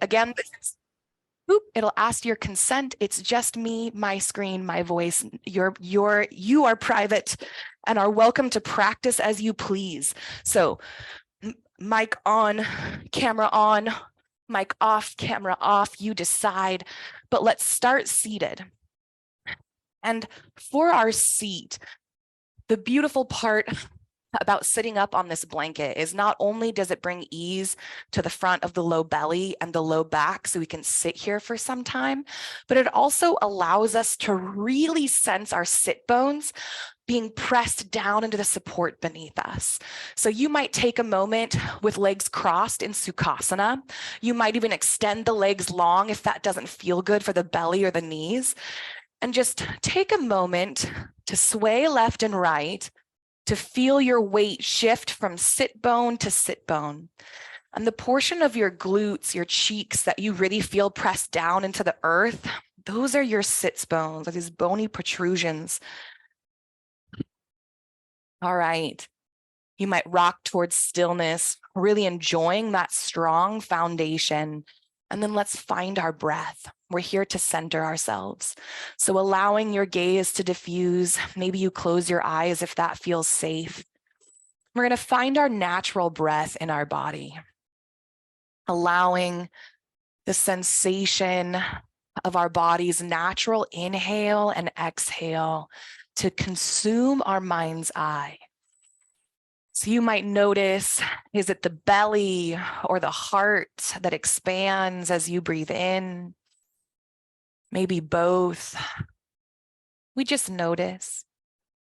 again, it'll ask your consent. It's just me, my screen, my voice. You are private and are welcome to practice as you please. So mic on, mic off, camera off, you decide, but let's start seated. And for our seat, the beautiful part about sitting up on this blanket is not only does it bring ease to the front of the low belly and the low back so we can sit here for some time, but it also allows us to really sense our sit bones being pressed down into the support beneath us. So you might take a moment with legs crossed in Sukhasana. You might even extend the legs long if that doesn't feel good for the belly or the knees. And just take a moment to sway left and right, to feel your weight shift from sit bone to sit bone. And the portion of your glutes, your cheeks that you really feel pressed down into the earth, those are your sits bones, or these bony protrusions. All right. You might rock towards stillness, really enjoying that strong foundation. And then let's find our breath. We're here to center ourselves. So allowing your gaze to diffuse, maybe you close your eyes if that feels safe. We're going to find our natural breath in our body, allowing the sensation of our body's natural inhale and exhale to consume our mind's eye. So you might notice, is it the belly or the heart that expands as you breathe in? Maybe both. We just notice.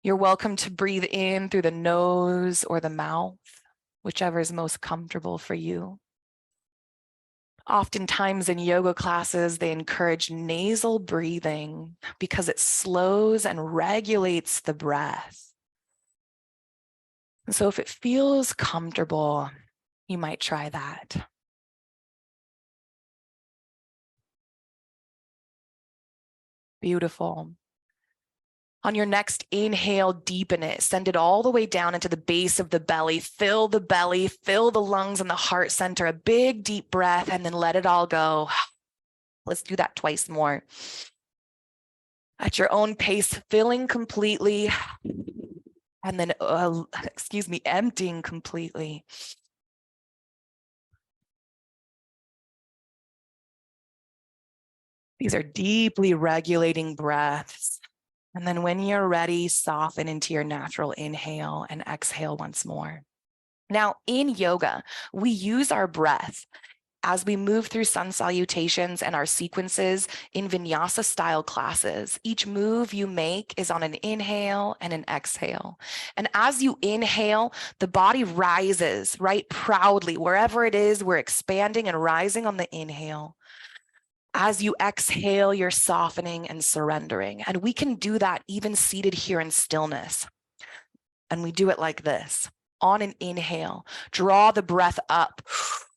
You're welcome to breathe in through the nose or the mouth, whichever is most comfortable for you. Oftentimes in yoga classes, they encourage nasal breathing because it slows and regulates the breath. And so if it feels comfortable, you might try that. Beautiful. On your next inhale, deepen it. Send it all the way down into the base of the belly. Fill the belly, fill the lungs and the heart center. A big, deep breath, and then let it all go. Let's do that twice more. At your own pace, filling completely. And then, emptying completely. These are deeply regulating breaths. And then when you're ready, soften into your natural inhale and exhale once more. Now, in yoga, we use our breath as we move through sun salutations and our sequences in vinyasa style classes. Each move you make is on an inhale and an exhale. And as you inhale, the body rises, right, proudly. Wherever it is, we're expanding and rising on the inhale. As you exhale, you're softening and surrendering. And we can do that even seated here in stillness. And we do it like this. On an inhale, draw the breath up.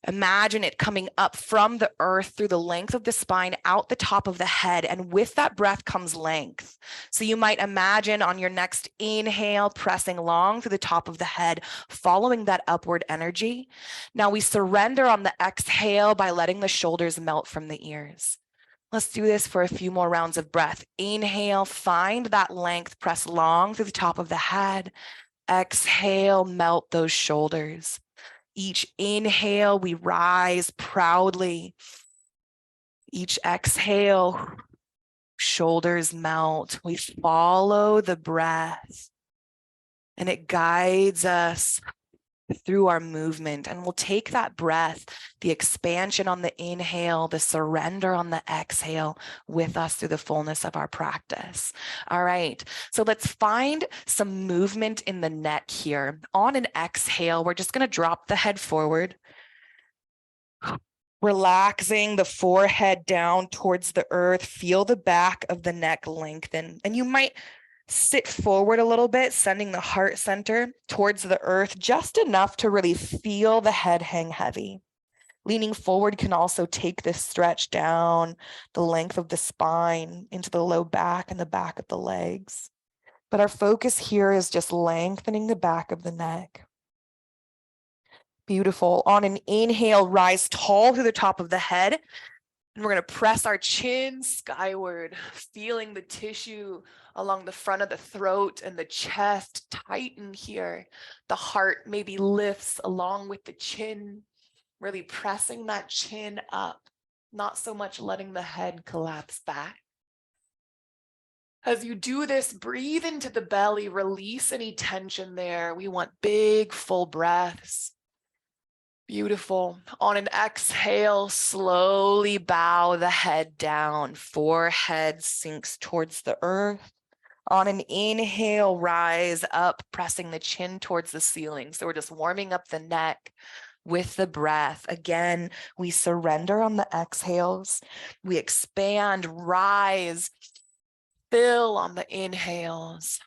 Imagine it coming up from the earth through the length of the spine, out the top of the head. And with that breath comes length. So you might imagine on your next inhale, pressing long through the top of the head, following that upward energy. Now we surrender on the exhale by letting the shoulders melt from the ears. Let's do this for a few more rounds of breath. Inhale, find that length, press long through the top of the head. Exhale, melt those shoulders. Each inhale, we rise proudly. Each exhale, shoulders melt. We follow the breath, and it guides us through our movement. And we'll take that breath, the expansion on the inhale, the surrender on the exhale with us through the fullness of our practice. All right, so let's find some movement in the neck here. On an exhale, we're just going to drop the head forward, relaxing the forehead down towards the earth. Feel the back of the neck lengthen, and you might sit forward a little bit, sending the heart center towards the earth, just enough to really feel the head hang heavy. Leaning forward can also take this stretch down the length of the spine into the low back and the back of the legs. But our focus here is just lengthening the back of the neck. Beautiful. On an inhale, rise tall through the top of the head. And we're going to press our chin skyward, feeling the tissue along the front of the throat and the chest tighten here. The heart maybe lifts along with the chin, really pressing that chin up, not so much letting the head collapse back. As you do this, breathe into the belly, release any tension there. We want big, full breaths. Beautiful. On an exhale, slowly bow the head down. Forehead sinks towards the earth. On an inhale, rise up, pressing the chin towards the ceiling. So we're just warming up the neck with the breath. Again, we surrender on the exhales. We expand, rise, fill on the inhales.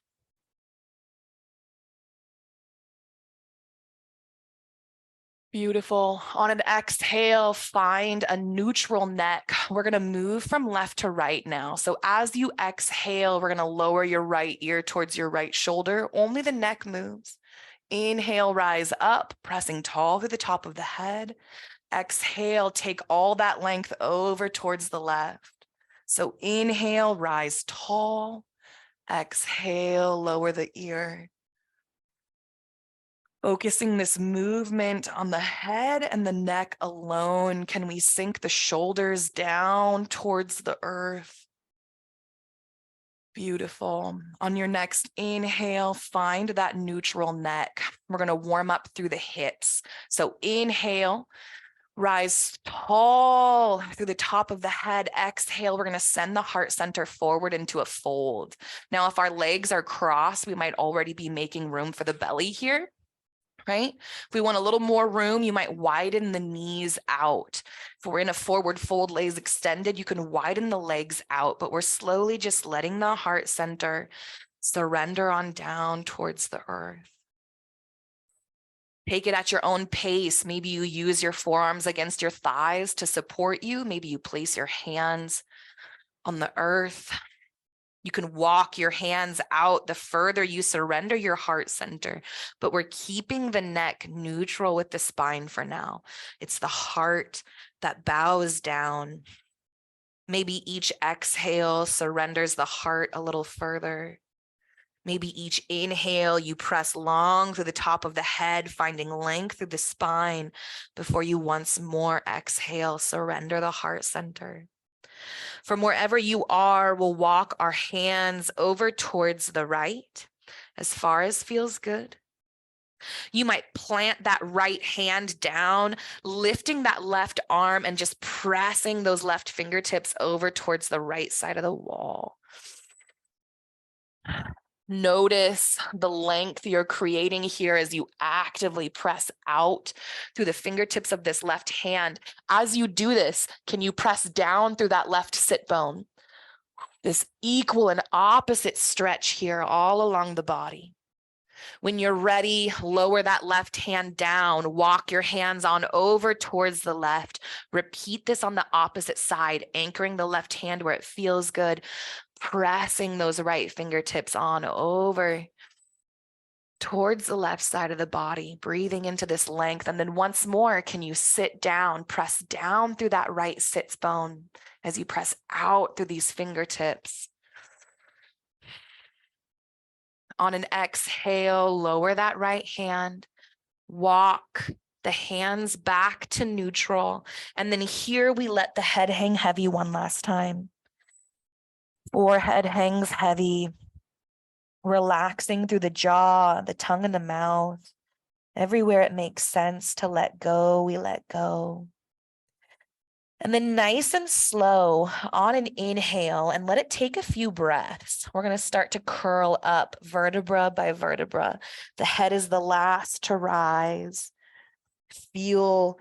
Beautiful. On an exhale, find a neutral neck. We're going to move from left to right now. So as you exhale, we're going to lower your right ear towards your right shoulder. Only the neck moves. Inhale, rise up, pressing tall through the top of the head. Exhale, take all that length over towards the left. So inhale, rise tall. Exhale, lower the ear. Focusing this movement on the head and the neck alone, can we sink the shoulders down towards the earth? Beautiful. On your next inhale, find that neutral neck. We're going to warm up through the hips. So inhale, rise tall through the top of the head. Exhale, we're going to send the heart center forward into a fold. Now, if our legs are crossed, we might already be making room for the belly here. Right? If we want a little more room, you might widen the knees out. If we're in a forward fold, legs extended, you can widen the legs out, but we're slowly just letting the heart center surrender on down towards the earth. Take it at your own pace. Maybe you use your forearms against your thighs to support you. Maybe you place your hands on the earth. You can walk your hands out the further you surrender your heart center, but we're keeping the neck neutral with the spine for now. It's the heart that bows down. Maybe each exhale surrenders the heart a little further. Maybe each inhale, you press long through the top of the head, finding length through the spine before you once more exhale, surrender the heart center. From wherever you are, we'll walk our hands over towards the right, as far as feels good. You might plant that right hand down, lifting that left arm and just pressing those left fingertips over towards the right side of the wall. Notice the length you're creating here as you actively press out through the fingertips of this left hand. As you do this, can you press down through that left sit bone? This equal and opposite stretch here all along the body. When you're ready, lower that left hand down, walk your hands on over towards the left. Repeat this on the opposite side, anchoring the left hand where it feels good, pressing those right fingertips on over towards the left side of the body, breathing into this length. And then once more, can you sit down, press down through that right sits bone as you press out through these fingertips. On an exhale, lower that right hand, walk the hands back to neutral. And then here we let the head hang heavy one last time. Forehead hangs heavy, relaxing through the jaw, the tongue and the mouth. Everywhere it makes sense to let go, we let go. And then nice and slow on an inhale and let it take a few breaths. We're going to start to curl up vertebra by vertebra. The head is the last to rise. Feel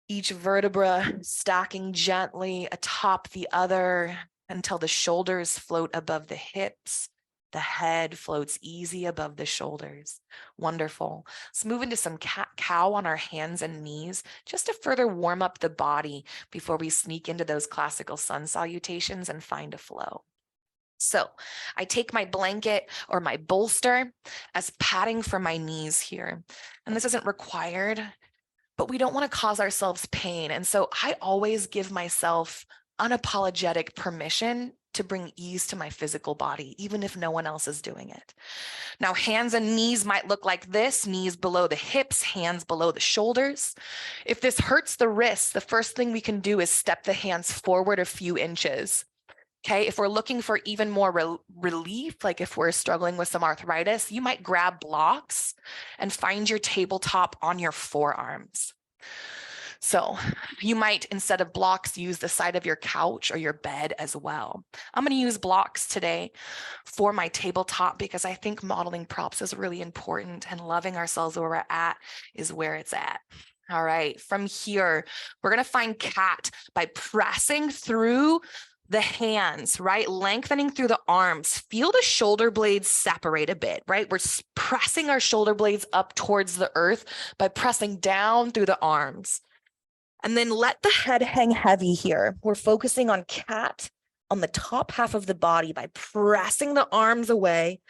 each vertebra stacking gently atop the other until the shoulders float above the hips. The head floats easy above the shoulders. Wonderful. Let's move into some cat-cow on our hands and knees just to further warm up the body before we sneak into those classical sun salutations and find a flow. So I take my blanket or my bolster as padding for my knees here. And this isn't required, but we don't want to cause ourselves pain. And so I always give myself unapologetic permission to bring ease to my physical body, even if no one else is doing it. Now, hands and knees might look like this: knees below the hips, hands below the shoulders. If this hurts the wrists, the first thing we can do is step the hands forward a few inches. Okay, if we're looking for even more relief, like if we're struggling with some arthritis, you might grab blocks and find your tabletop on your forearms. So you might, instead of blocks, use the side of your couch or your bed as well. I'm going to use blocks today for my tabletop because I think modeling props is really important, and loving ourselves where we're at is where it's at. All right, from here, we're going to find cat by pressing through the hands, right? Lengthening through the arms. Feel the shoulder blades separate a bit, right? We're pressing our shoulder blades up towards the earth by pressing down through the arms. And then let the head hang heavy here. We're focusing on cat on the top half of the body by pressing the arms away,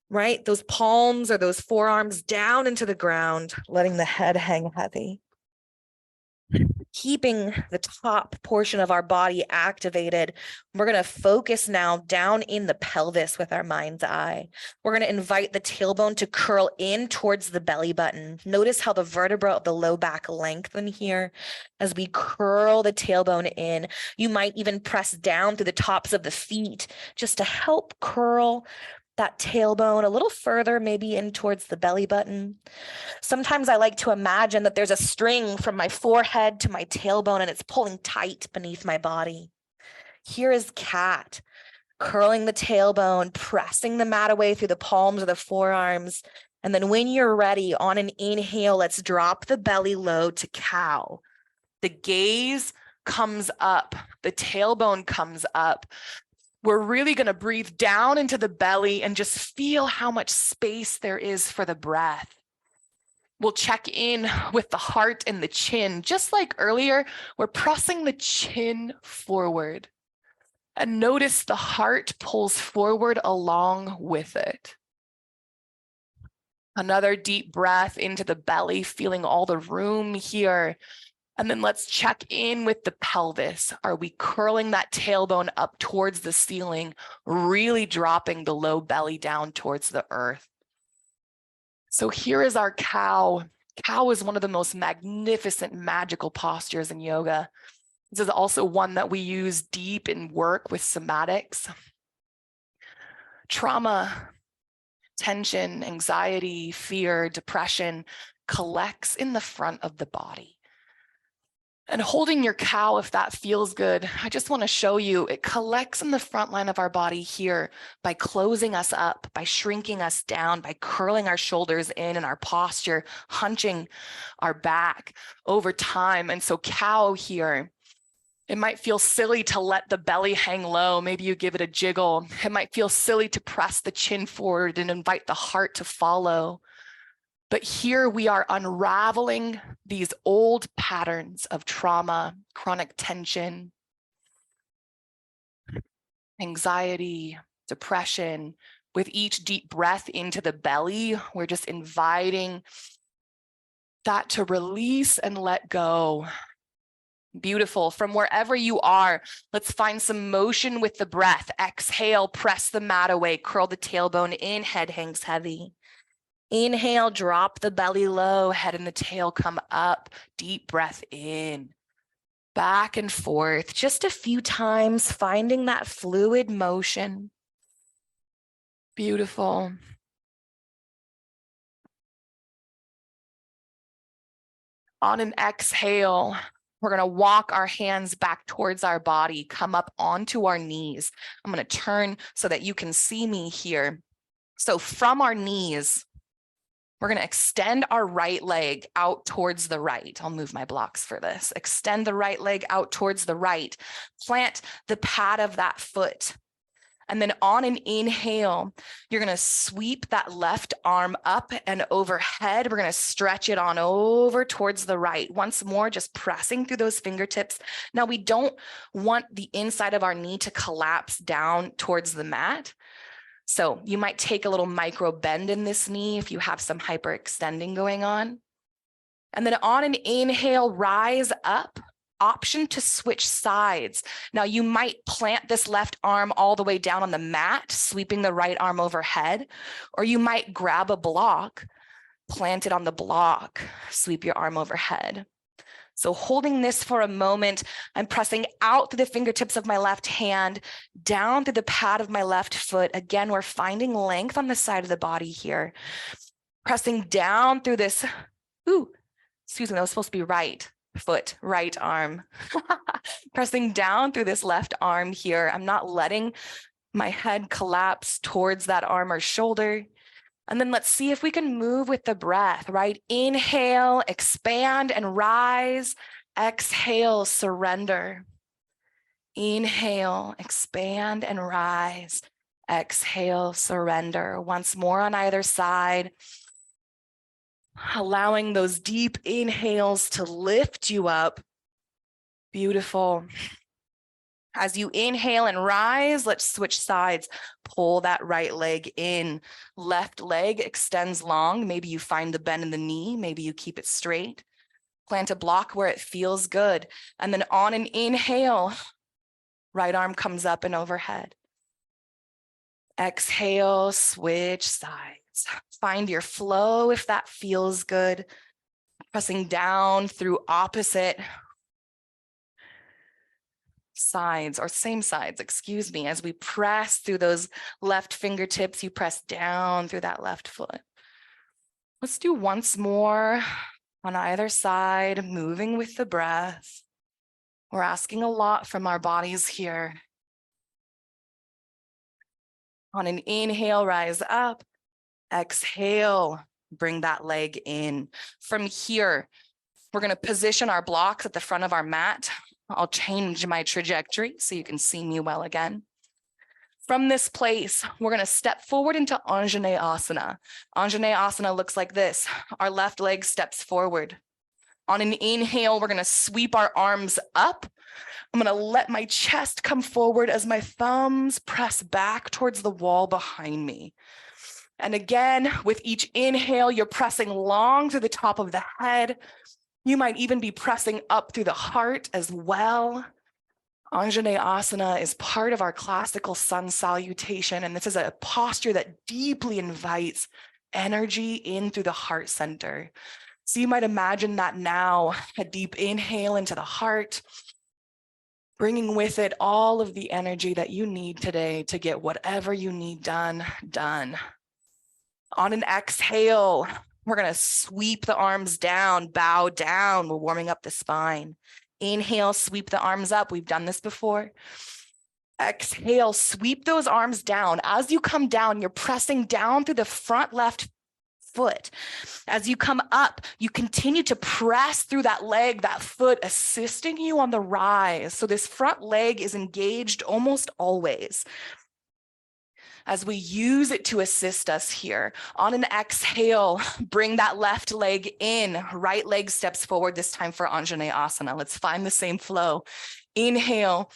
right? Those palms or those forearms down into the ground, letting the head hang heavy. Keeping the top portion of our body activated, we're going to focus now down in the pelvis with our mind's eye. We're going to invite the tailbone to curl in towards the belly button. Notice how the vertebra of the low back lengthen here as we curl the tailbone in. You might even press down through the tops of the feet just to help curl that tailbone a little further, maybe in towards the belly button. Sometimes I like to imagine that there's a string from my forehead to my tailbone and it's pulling tight beneath my body. Here is cat, curling the tailbone, pressing the mat away through the palms of the forearms. And then when you're ready, on an inhale, let's drop the belly low to cow. The gaze comes up, the tailbone comes up. We're really going to breathe down into the belly and just feel how much space there is for the breath. We'll check in with the heart and the chin. Just like earlier, we're pressing the chin forward. And notice the heart pulls forward along with it. Another deep breath into the belly, feeling all the room here. And then let's check in with the pelvis. Are we curling that tailbone up towards the ceiling, really dropping the low belly down towards the earth? So here is our cow. Cow is one of the most magnificent, magical postures in yoga. This is also one that we use deep in work with somatics. Trauma, tension, anxiety, fear, depression collects in the front of the body. And holding your cow, if that feels good, I just want to show you, it collects in the front line of our body here by closing us up, by shrinking us down, by curling our shoulders in and our posture, hunching our back over time. And so cow here, it might feel silly to let the belly hang low. Maybe you give it a jiggle. It might feel silly to press the chin forward and invite the heart to follow. But here we are unraveling these old patterns of trauma, chronic tension, anxiety, depression. With each deep breath into the belly, we're just inviting that to release and let go. Beautiful. From wherever you are, let's find some motion with the breath. Exhale, press the mat away, curl the tailbone in, head hangs heavy. Inhale, drop the belly low, head and the tail come up. Deep breath in, back and forth, just a few times, finding that fluid motion. Beautiful. On an exhale, we're going to walk our hands back towards our body, come up onto our knees. I'm going to turn so that you can see me here. So from our knees, we're going to extend our right leg out towards the right. I'll move my blocks for this. Extend the right leg out towards the right. Plant the pad of that foot And then on an inhale, you're going to sweep that left arm up and overhead. We're going to stretch it on over towards the right. Once more, just pressing through those fingertips. Now, we don't want the inside of our knee to collapse down towards the mat. So you might take a little micro bend in this knee if you have some hyperextending going on. And then on an inhale, rise up. Option to switch sides. Now you might plant this left arm all the way down on the mat, sweeping the right arm overhead, or you might grab a block, plant it on the block, sweep your arm overhead. So holding this for a moment, I'm pressing out through the fingertips of my left hand, down through the pad of my left foot. Again, we're finding length on the side of the body here. Pressing down through this, excuse me, that was supposed to be right foot, right arm. Pressing down through this left arm here. I'm not letting my head collapse towards that arm or shoulder. And then let's see if we can move with the breath, right? Inhale, expand and rise. Exhale, surrender. Inhale, expand and rise. Exhale, surrender. Once more on either side. Allowing those deep inhales to lift you up. Beautiful. As you inhale and rise, let's switch sides. Pull that right leg in. Left leg extends long. Maybe you find the bend in the knee. Maybe you keep it straight. Plant a block where it feels good. And then on an inhale, right arm comes up and overhead. Exhale, switch sides. Find your flow if that feels good. Pressing down through opposite sides or same sides, excuse me. As we press through those left fingertips, you press down through that left foot. Let's do once more on either side, moving with the breath. We're asking a lot from our bodies here. On an inhale, rise up. Exhale, bring that leg in. From here, we're going to position our blocks at the front of our mat. I'll change my trajectory so you can see me well again. From this place, we're going to step forward into Anjaneyasana. Anjaneyasana looks like this. Our left leg steps forward. On an inhale, we're going to sweep our arms up. I'm going to let my chest come forward as my thumbs press back towards the wall behind me. And again, with each inhale, you're pressing long through the top of the head. You might even be pressing up through the heart as well. Anjaneyasana is part of our classical sun salutation, and this is a posture that deeply invites energy in through the heart center. So you might imagine that now, a deep inhale into the heart, bringing with it all of the energy that you need today to get whatever you need done. On an exhale, we're going to sweep the arms down, bow down. We're warming up the spine. Inhale, sweep the arms up. We've done this before. Exhale, sweep those arms down. As you come down, you're pressing down through the front left foot. As you come up, you continue to press through that leg, that foot, assisting you on the rise. So this front leg is engaged almost always. As we use it to assist us here. On an exhale, bring that left leg in. Right leg steps forward, this time for Anjaneyasana. Let's find the same flow. Inhale,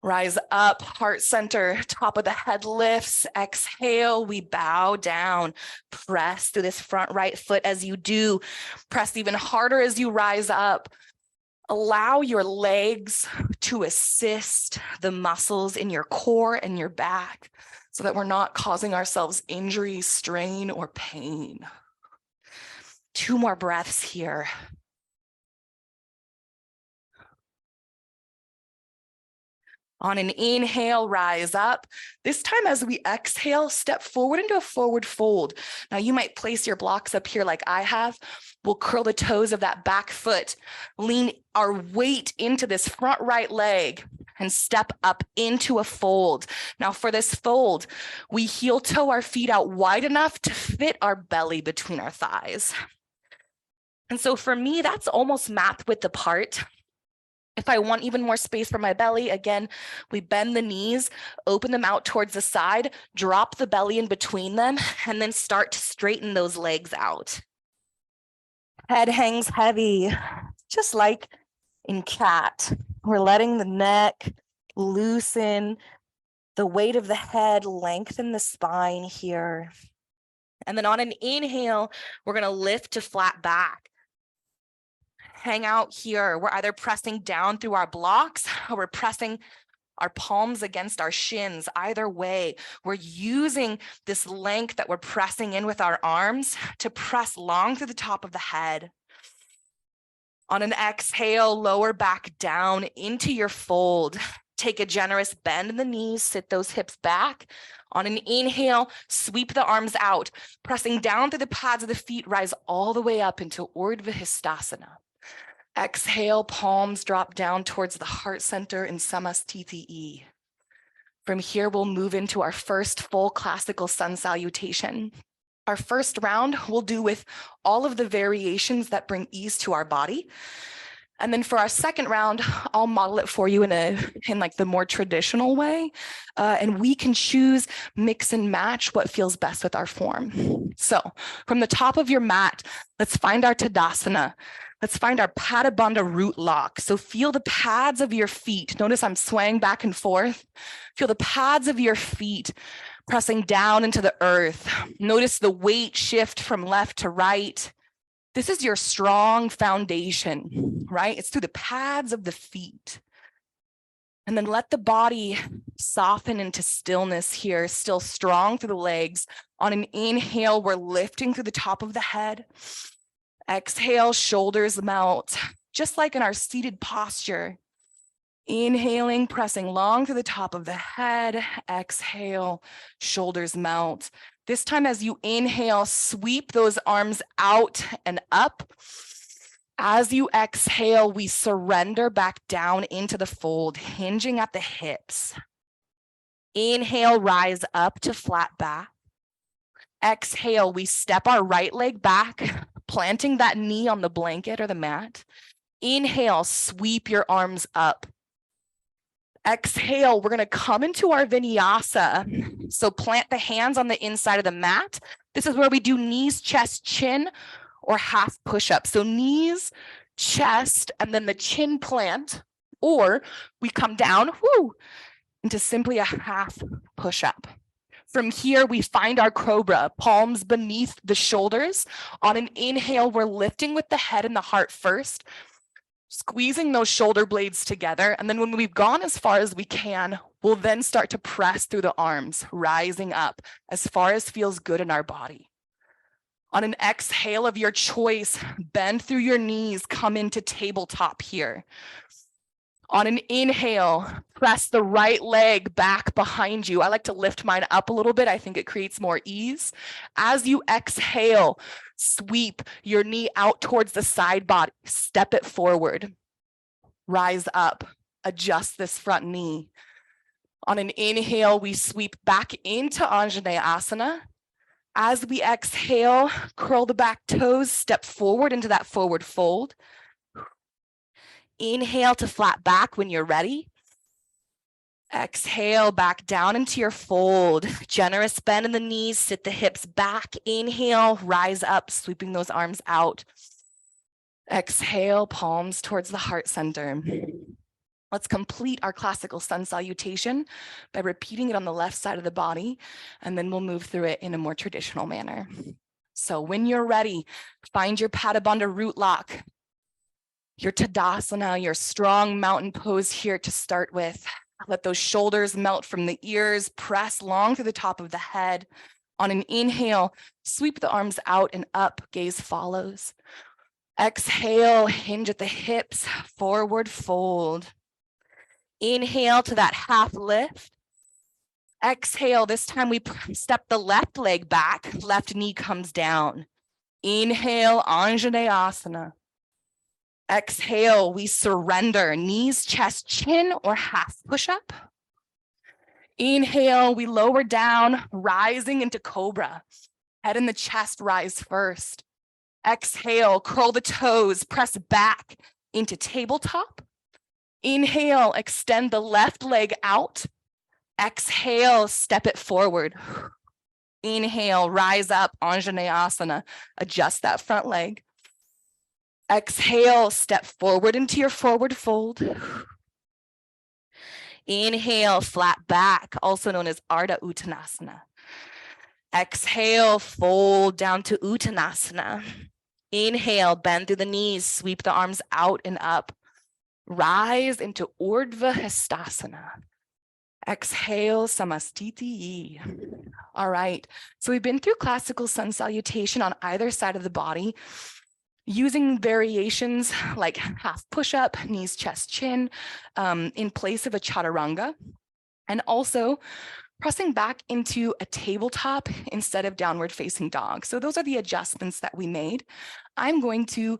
rise up, heart center, top of the head lifts. Exhale, we bow down. Press through this front right foot as you do. Press even harder as you rise up. Allow your legs to assist the muscles in your core and your back, so that we're not causing ourselves injury, strain, or pain. 2 more breaths here. On an inhale, rise up. This time as we exhale, step forward into a forward fold. Now you might place your blocks up here like I have. We'll curl the toes of that back foot, lean our weight into this front right leg, and step up into a fold. Now for this fold, we heel toe our feet out wide enough to fit our belly between our thighs. And so for me, that's almost mat width apart. If I want even more space for my belly, again, we bend the knees, open them out towards the side, drop the belly in between them, and then start to straighten those legs out. Head hangs heavy, just like in cat. We're letting the neck loosen, the weight of the head lengthen the spine here. And then on an inhale, we're gonna lift to flat back. Hang out here. We're either pressing down through our blocks or we're pressing our palms against our shins. Either way, we're using this length that we're pressing in with our arms to press long through the top of the head. On an exhale, lower back down into your fold. Take a generous bend in the knees, sit those hips back. On an inhale, sweep the arms out, pressing down through the pads of the feet, rise all the way up into Urdhva Hastasana. Exhale, palms drop down towards the heart center in Samastiti. From here, we'll move into our first full classical sun salutation. Our first round we'll do with all of the variations that bring ease to our body. And then for our second round, I'll model it for you in like the more traditional way. And we can choose, mix and match what feels best with our form. So from the top of your mat, let's find our Tadasana. Let's find our Padabandha root lock. So feel the pads of your feet. Notice I'm swaying back and forth. Feel the pads of your feet pressing down into the earth. Notice the weight shift from left to right. This is your strong foundation, right? It's through the pads of the feet. And then let the body soften into stillness here, still strong through the legs. On an inhale, we're lifting through the top of the head. Exhale, shoulders melt, just like in our seated posture. Inhaling, pressing long through the top of the head. Exhale, shoulders melt. This time as you inhale, sweep those arms out and up. As you exhale, we surrender back down into the fold, hinging at the hips. Inhale, rise up to flat back. Exhale, we step our right leg back, planting that knee on the blanket or the mat. Inhale, sweep your arms up. Exhale, we're going to come into our vinyasa. So plant the hands on the inside of the mat. This is where we do knees, chest, chin, or half push-up. So knees, chest, and then the chin plant. Or we come down into simply a half push-up. From here, we find our cobra, palms beneath the shoulders. On an inhale, we're lifting with the head and the heart first, squeezing those shoulder blades together. And then when we've gone as far as we can, we'll then start to press through the arms, rising up as far as feels good in our body. On an exhale of your choice, bend through your knees, come into tabletop here. On an inhale, press the right leg back behind you. I like to lift mine up a little bit. I think it creates more ease. As you exhale, sweep your knee out towards the side body. Step it forward. Rise up. Adjust this front knee. On an inhale, we sweep back into Anjaneyasana. As we exhale, curl the back toes, step forward into that forward fold. Inhale to flat back when you're ready. Exhale back down into your fold. Generous bend in the knees, sit the hips back. Inhale, rise up, sweeping those arms out. Exhale, palms towards the heart center. Let's complete our classical sun salutation by repeating it on the left side of the body, and then we'll move through it in a more traditional manner. So when you're ready, find your Padabandha root lock. Your Tadasana, your strong mountain pose here to start with. Let those shoulders melt from the ears, press long through the top of the head. On an inhale, sweep the arms out and up, gaze follows. Exhale, hinge at the hips, forward fold. Inhale to that half lift. Exhale, this time we step the left leg back, left knee comes down. Inhale, Anjaneyasana. Exhale, we surrender, knees, chest, chin, or half push-up. Inhale, we lower down, rising into cobra. Head and the chest rise first. Exhale, curl the toes, press back into tabletop. Inhale, extend the left leg out. Exhale, step it forward. Inhale, rise up, Anjaneyasana. Adjust that front leg. Exhale, step forward into your forward fold. Inhale, flat back, also known as Ardha Uttanasana. Exhale, fold down to Uttanasana. Inhale, bend through the knees, sweep the arms out and up. Rise into Urdhva Hastasana. Exhale, Samastiti. All right, so we've been through Classical Sun Salutation on either side of the body, using variations like half push-up, knees, chest, chin, in place of a chaturanga, and also pressing back into a tabletop instead of downward facing dog. So those are the adjustments that we made. I'm going to,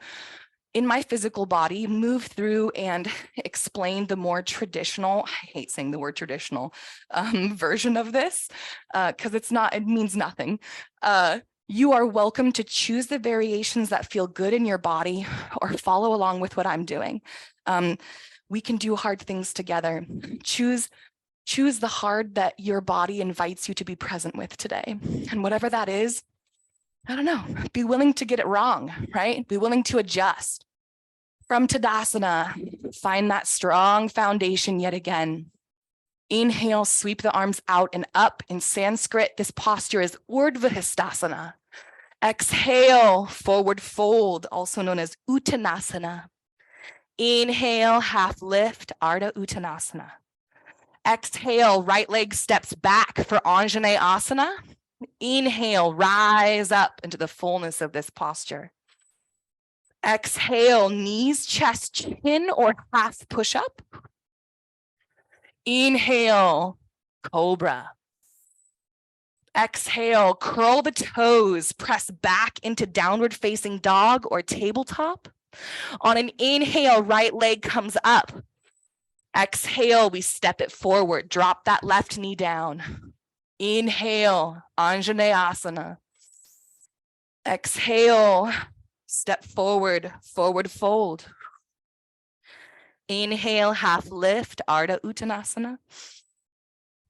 in my physical body, move through and explain the more traditional, I hate saying the word traditional, version of this, because it means nothing. You are welcome to choose the variations that feel good in your body or follow along with what I'm doing. We can do hard things together. Choose the hard that your body invites you to be present with today. And whatever that is, I don't know, be willing to get it wrong, right? Be willing to adjust. From Tadasana, find that strong foundation yet again. Inhale, sweep the arms out and up. In Sanskrit, this posture is Urdhva Hastasana. Exhale, forward fold, also known as Uttanasana. Inhale, half lift, Ardha Uttanasana. Exhale, right leg steps back for Anjaneyasana. Inhale, rise up into the fullness of this posture. Exhale, knees, chest, chin, or half push-up. Inhale, cobra. Exhale, curl the toes, press back into downward facing dog or tabletop. On an inhale, right leg comes up. Exhale, we step it forward, drop that left knee down. Inhale, Anjaneyasana. Exhale, step forward, forward fold. Inhale, half lift, Ardha Uttanasana.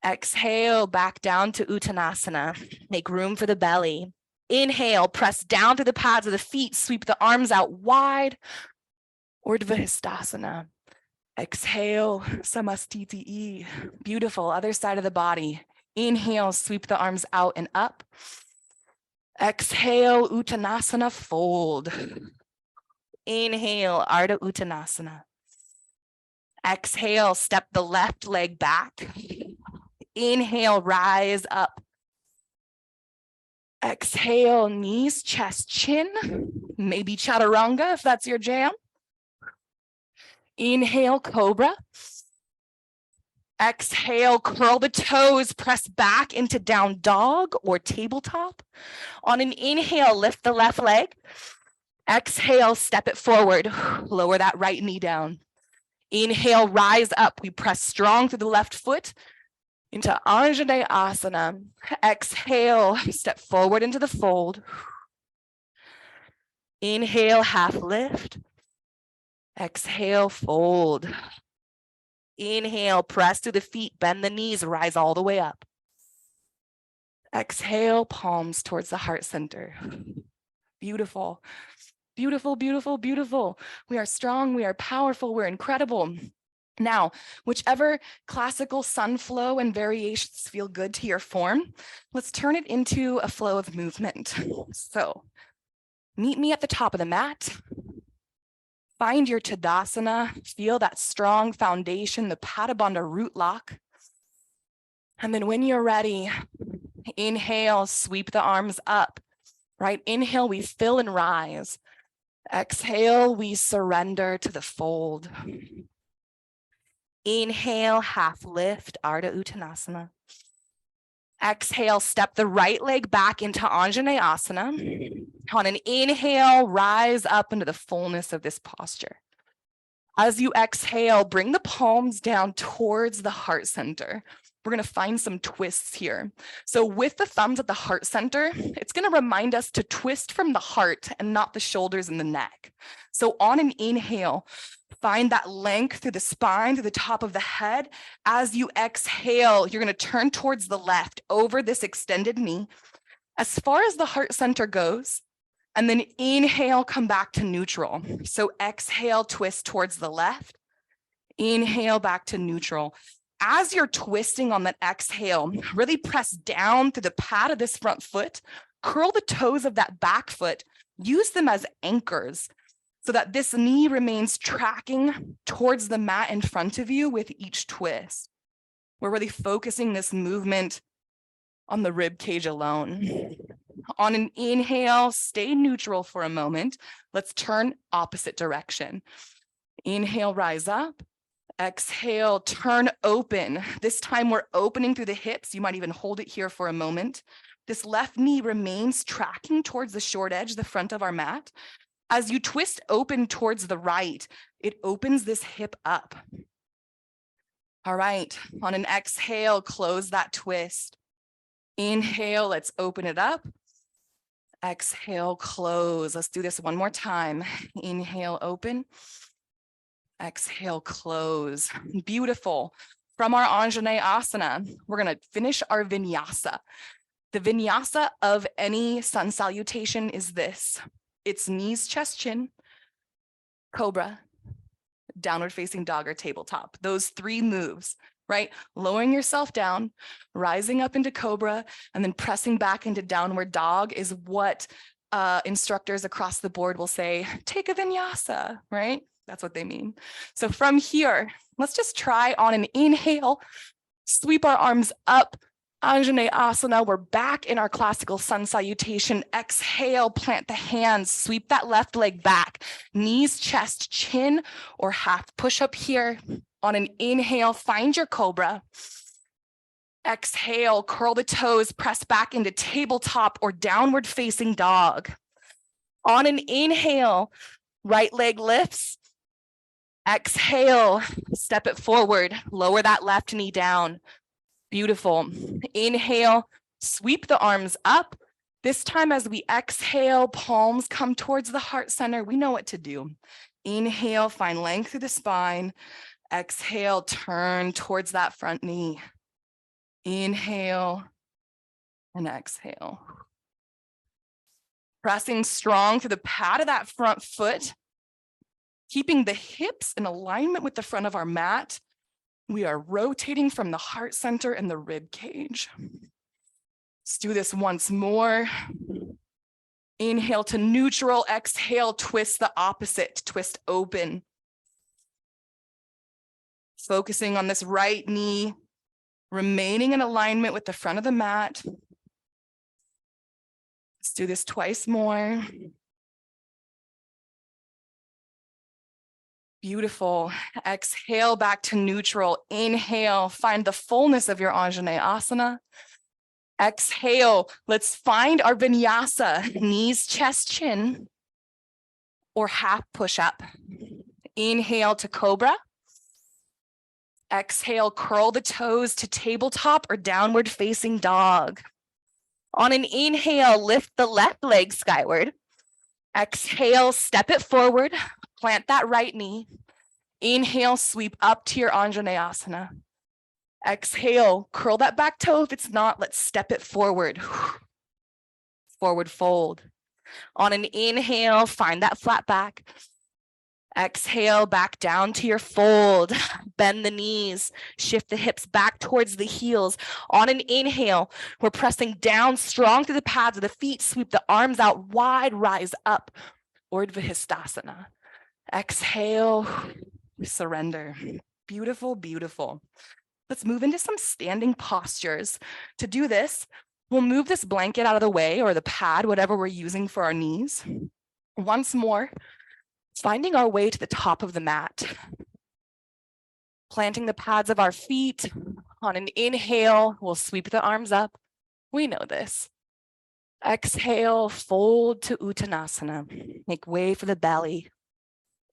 Exhale, back down to Uttanasana. Make room for the belly. Inhale, press down through the pads of the feet, sweep the arms out wide. Urdhva Hastasana. Exhale, Samastiti. Beautiful, other side of the body. Inhale, sweep the arms out and up. Exhale, Uttanasana, fold. Inhale, Ardha Uttanasana. Exhale, step the left leg back. Inhale, rise up. Exhale, knees, chest, chin. Maybe chaturanga if that's your jam. Inhale, cobra. Exhale, curl the toes, press back into down dog or tabletop. On an inhale, lift the left leg. Exhale, step it forward. Lower that right knee down. Inhale, rise up. We press strong through the left foot into Anjaneyasana. Exhale, step forward into the fold. Inhale, half lift. Exhale, fold. Inhale, press through the feet, bend the knees, rise all the way up. Exhale, palms towards the heart center. Beautiful, beautiful, beautiful, beautiful. We are strong, we are powerful, we're incredible. Now, whichever classical sun flow and variations feel good to your form, let's turn it into a flow of movement. So, meet me at the top of the mat. Find your Tadasana, feel that strong foundation, the Padabandha root lock. And then when you're ready, inhale, sweep the arms up, right? Inhale, we fill and rise. Exhale, we surrender to the fold. Inhale, half lift, Ardha Uttanasana. Exhale, step the right leg back into Anjaneyasana. On an inhale, rise up into the fullness of this posture. As you exhale, bring the palms down towards the heart center. we're going to find some twists here. So with the thumbs at the heart center, it's going to remind us to twist from the heart and not the shoulders and the neck. So on an inhale, find that length through the spine, through the top of the head. As you exhale, you're going to turn towards the left over this extended knee as far as the heart center goes. And then inhale, come back to neutral. So exhale, twist towards the left. Inhale, back to neutral. As you're twisting on that exhale, really press down through the pad of this front foot, curl the toes of that back foot, use them as anchors so that this knee remains tracking towards the mat in front of you with each twist. We're really focusing this movement on the rib cage alone. On an inhale, stay neutral for a moment. Let's turn opposite direction. Inhale, rise up. Exhale, turn open. This time we're opening through the hips. You might even hold it here for a moment. This left knee remains tracking towards the short edge, the front of our mat. As you twist open towards the right, it opens this hip up. All right, on an exhale, close that twist. Inhale, let's open it up. Exhale, close. Let's do this one more time. Inhale, open. Exhale, close. Beautiful. From our Anjaneyasana, we're going to finish our vinyasa. The vinyasa of any sun salutation is this. It's knees, chest, chin, cobra, downward facing dog, or tabletop. Those three moves, right? Lowering yourself down, rising up into cobra, and then pressing back into downward dog is what instructors across the board will say, take a vinyasa, right? That's what they mean. So from here, let's just try on an inhale, sweep our arms up, Anjaneyasana. We're back in our classical sun salutation. Exhale, plant the hands, sweep that left leg back, knees, chest, chin, or half push up here. On an inhale, find your cobra. Exhale, curl the toes, press back into tabletop or downward facing dog. On an inhale, right leg lifts. Exhale, step it forward, lower that left knee down. Beautiful. Inhale, sweep the arms up. This time as we exhale, palms come towards the heart center. We know what to do. Inhale, find length through the spine. Exhale, turn towards that front knee. Inhale and exhale. Pressing strong through the pad of that front foot. Keeping the hips in alignment with the front of our mat, we are rotating from the heart center and the rib cage. Let's do this once more. Inhale to neutral, exhale, twist the opposite, twist open. Focusing on this right knee, remaining in alignment with the front of the mat. Let's do this twice more. Beautiful. Exhale back to neutral. Inhale, find the fullness of your Anjaneyasana. Exhale, let's find our vinyasa, knees, chest, chin, or half push up. Inhale to cobra. Exhale, curl the toes to tabletop or downward facing dog. On an inhale, lift the left leg skyward. Exhale, step it forward. Plant that right knee. Inhale, sweep up to your Anjaneyasana. Exhale, curl that back toe. If it's not, let's step it forward. Forward fold. On an inhale, find that flat back. Exhale, back down to your fold. Bend the knees. Shift the hips back towards the heels. On an inhale, we're pressing down strong through the pads of the feet. Sweep the arms out wide, rise up. Urdhva Hastasana. Exhale, surrender. Beautiful, beautiful. Let's move into some standing postures. To do this, we'll move this blanket out of the way or the pad, whatever we're using for our knees. Once more, finding our way to the top of the mat. Planting the pads of our feet. On an inhale, we'll sweep the arms up. We know this. Exhale, fold to Uttanasana. Make way for the belly.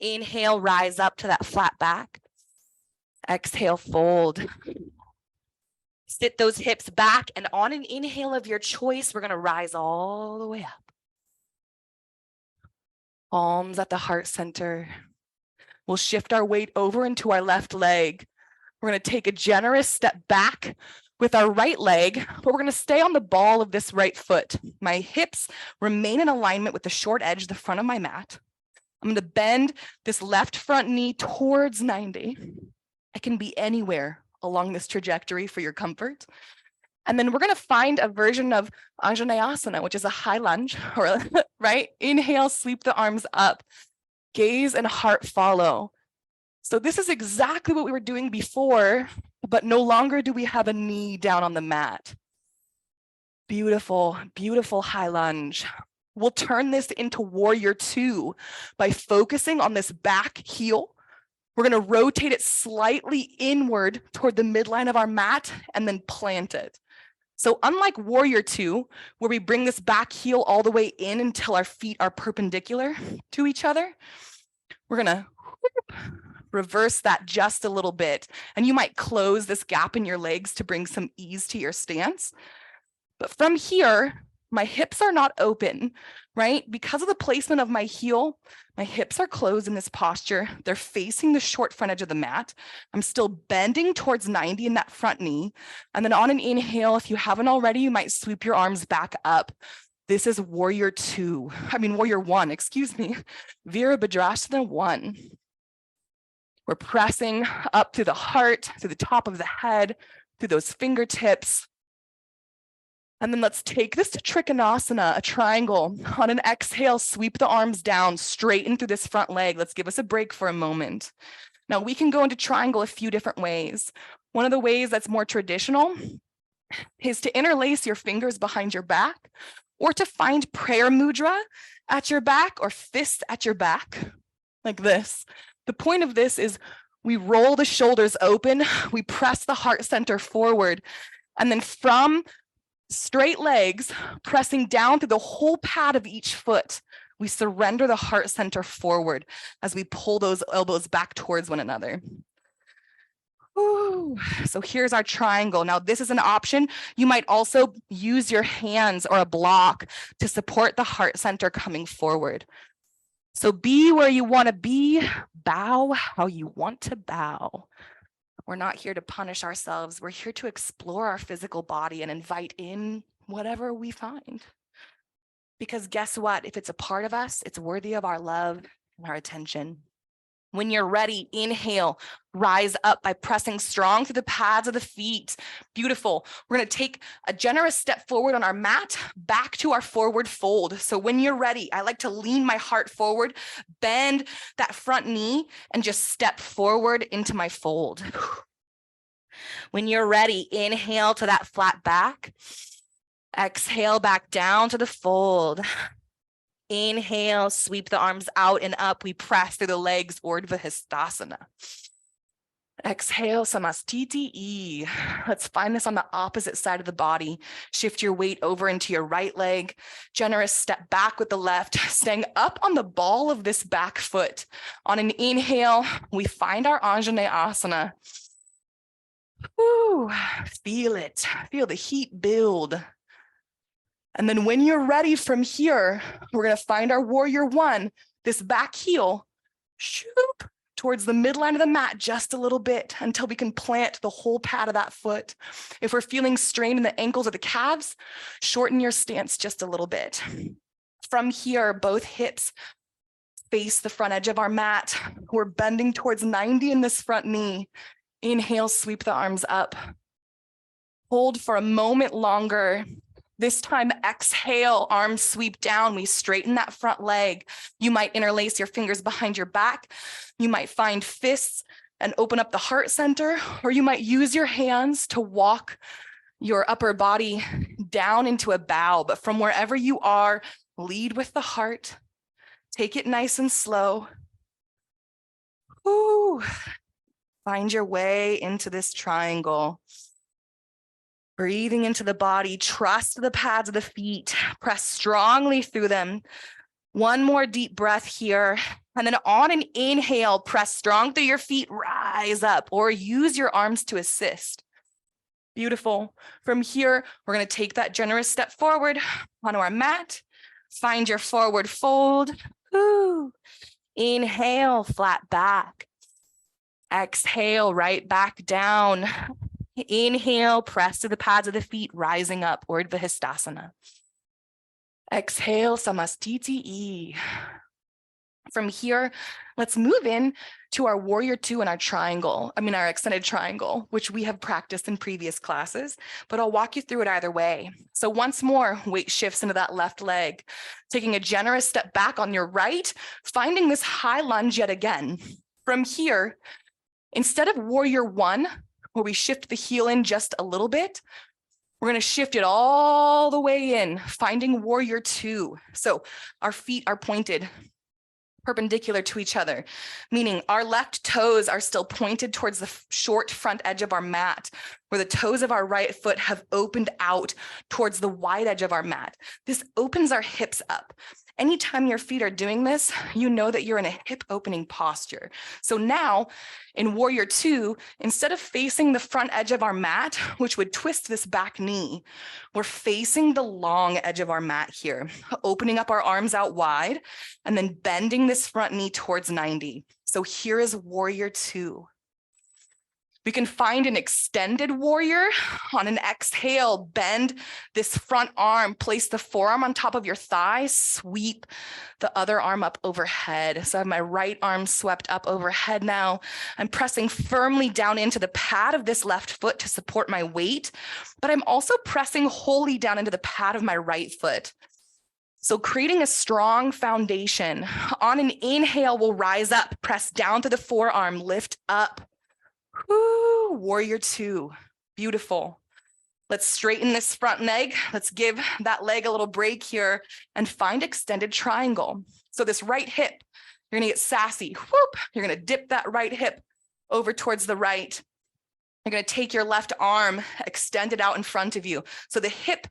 Inhale, rise up to that flat back. Exhale, fold. Sit those hips back, and on an inhale of your choice, we're going to rise all the way up. Palms at the heart center. We'll shift our weight over into our left leg. We're going to take a generous step back with our right leg, but we're going to stay on the ball of this right foot. My hips remain in alignment with the short edge, the front of my mat. I'm going to bend this left front knee towards 90. I can be anywhere along this trajectory for your comfort. And then we're going to find a version of Anjaneyasana, which is a high lunge, or right? Inhale, sweep the arms up. Gaze and heart follow. So this is exactly what we were doing before, but no longer do we have a knee down on the mat. Beautiful, beautiful high lunge. We'll turn this into warrior two by focusing on this back heel. We're going to rotate it slightly inward toward the midline of our mat and then plant it. So unlike warrior two, where we bring this back heel all the way in until our feet are perpendicular to each other, we're going to reverse that just a little bit. And you might close this gap in your legs to bring some ease to your stance. But from here, my hips are not open, right? Because of the placement of my heel, my hips are closed in this posture. They're facing the short front edge of the mat. I'm still bending towards 90 in that front knee. And then on an inhale, if you haven't already, you might sweep your arms back up. This is warrior one, excuse me. Virabhadrasana 1. We're pressing up through the heart, through the top of the head, through those fingertips. And then let's take this to Trikonasana, a triangle. On an exhale, sweep the arms down, straighten through this front leg. Let's give us a break for a moment. Now we can go into triangle a few different ways. One of the ways that's more traditional is to interlace your fingers behind your back, or to find prayer mudra at your back or fist at your back, like this. The point of this is we roll the shoulders open, we press the heart center forward, and then from straight legs, pressing down through the whole pad of each foot, we surrender the heart center forward as we pull those elbows back towards one another. Ooh. So here's our triangle. Now this is an option. You might also use your hands or a block to support the heart center coming forward. So be where you want to be, bow how you want to bow. We're not here to punish ourselves. We're here to explore our physical body and invite in whatever we find. Because guess what? If it's a part of us, it's worthy of our love and our attention. When you're ready, inhale, rise up by pressing strong through the pads of the feet. Beautiful. We're going to take a generous step forward on our mat, back to our forward fold. So when you're ready, I like to lean my heart forward, bend that front knee, and just step forward into my fold. When you're ready, inhale to that flat back. Exhale back down to the fold. Inhale, sweep the arms out and up. We press through the legs, Urdhva Hastasana. Exhale, Samastiti. Let's find this on the opposite side of the body. Shift your weight over into your right leg. Generous step back with the left, staying up on the ball of this back foot. On an inhale, we find our Anjaneyasana. Woo, feel it. Feel the heat build. And then when you're ready from here, we're going to find our warrior one, this back heel, shoop, towards the midline of the mat just a little bit until we can plant the whole pad of that foot. If we're feeling strain in the ankles or the calves, shorten your stance just a little bit. From here, both hips face the front edge of our mat. We're bending towards 90 in this front knee. Inhale, sweep the arms up. Hold for a moment longer. This time, exhale, arms sweep down. We straighten that front leg. You might interlace your fingers behind your back. You might find fists and open up the heart center, or you might use your hands to walk your upper body down into a bow. But from wherever you are, lead with the heart. Take it nice and slow. Ooh. Find your way into this triangle. Breathing into the body, trust the pads of the feet, press strongly through them. One more deep breath here. And then on an inhale, press strong through your feet, rise up, or use your arms to assist. Beautiful. From here, we're going to take that generous step forward onto our mat. Find your forward fold. Woo. Inhale, flat back. Exhale, right back down. Inhale, press to the pads of the feet, rising up, Urdhva Hastasana. Exhale, Samastiti. From here, let's move in to our warrior two and our our extended triangle, which we have practiced in previous classes, but I'll walk you through it either way. So once more, weight shifts into that left leg, taking a generous step back on your right, finding this high lunge yet again. From here, instead of warrior one, where we shift the heel in just a little bit, we're going to shift it all the way in, finding warrior two. So our feet are pointed perpendicular to each other, meaning our left toes are still pointed towards the short front edge of our mat, where the toes of our right foot have opened out towards the wide edge of our mat. This opens our hips up. Anytime your feet are doing this, you know that you're in a hip opening posture. So now in warrior two, instead of facing the front edge of our mat, which would twist this back knee, we're facing the long edge of our mat here, opening up our arms out wide and then bending this front knee towards 90. So here is warrior two. We can find an extended warrior. On an exhale, bend this front arm, place the forearm on top of your thigh, sweep the other arm up overhead. So I have my right arm swept up overhead now. I'm pressing firmly down into the pad of this left foot to support my weight, but I'm also pressing wholly down into the pad of my right foot. So creating a strong foundation. On an inhale, we'll rise up, press down to the forearm, lift up. Woo, warrior two, beautiful. Let's straighten this front leg. Let's give that leg a little break here and find extended triangle. So this right hip, you're gonna get sassy. Whoop, you're gonna dip that right hip over towards the right. You're gonna take your left arm, extend it out in front of you. So the hip